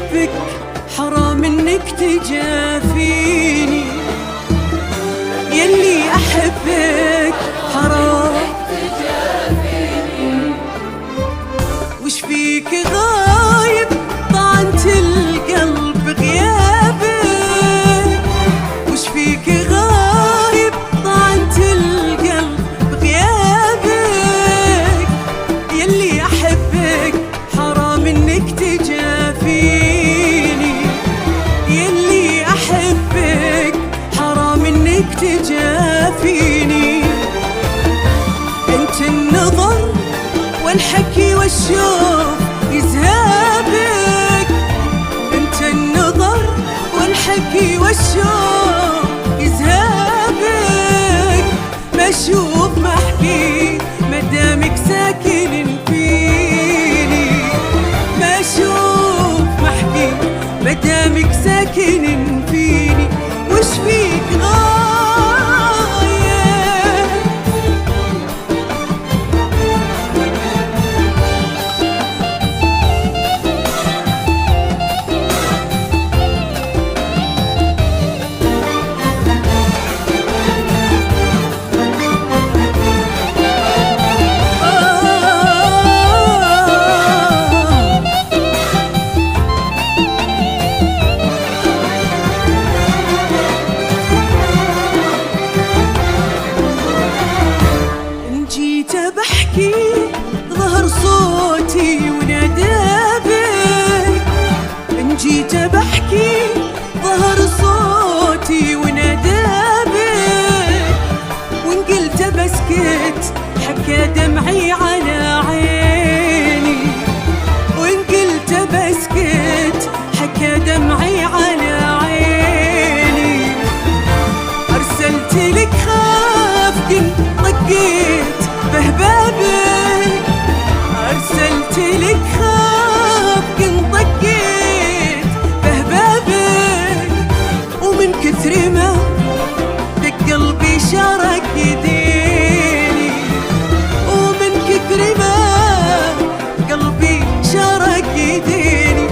أحبك حرام إنك تجافيني، يلي أحبك حرام وش فيك غايب طعنت القلب غيابك، وش فيك غايب طعنت القلب بغيابك، يلي أحبك حرام إنك تجافيني، يلي أحبك حرام إنك تجافيني. انت النظر والحكي والشوق يذهبك، انت النظر والحكي والشوق يذهبك، ما اشوف ما احكي مدامك ساكن فيني، ما اشوف ما احكي مدامك ساكن فيني. وش فيك بحكي ظهر صوتي ونادابك، إن جيت بحكي ظهر صوتي ونادابك، وإن قلت بسكت حكى دمعي على عيني، وإن قلت بسكت حكى دمعي على عيني. أرسلت لك خاف كنت طقيت بهبابك، أرسلت لك خاف كنت طقيت بهبابك، ومن كثر ما دق قلبي شارك يديني، ومن كثر ما قلبي شارك يديني.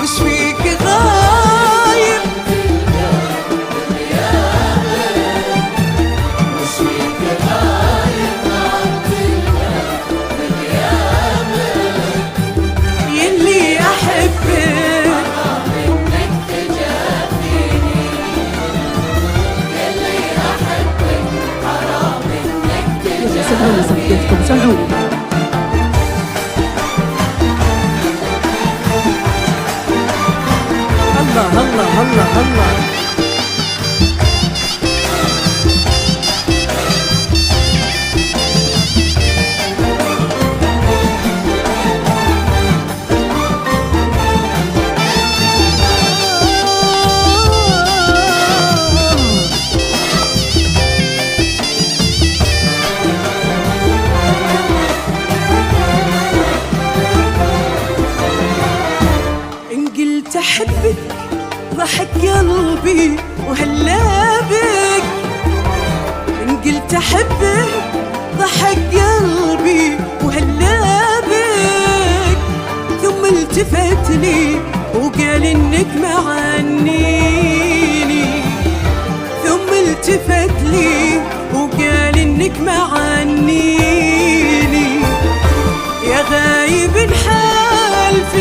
وش فيك غايب صفيتكم سمعوني. الله الله الله الله. أحبك ضحك قلبي وهلا بك، إن قلت أحبك ضحك قلبي وهلا بك، ثم التفت لي وقال إنك معنيني، ثم التفت لي وقال إنك معنيني. يا غايب حالف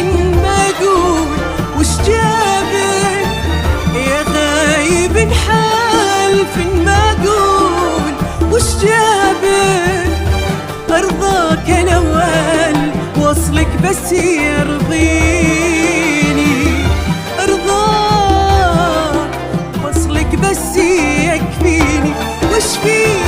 ما أقول وش جابك، يا غايب حالف ما أقول وش جابك، أرضاك الأول وصلك بس يرضيني، أرضاك وصلك بس يكفيني. وش فيك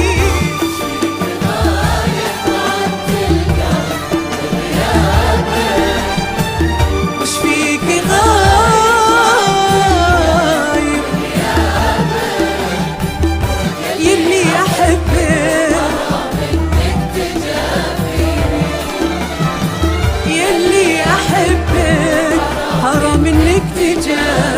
حرام إنك تجافيني.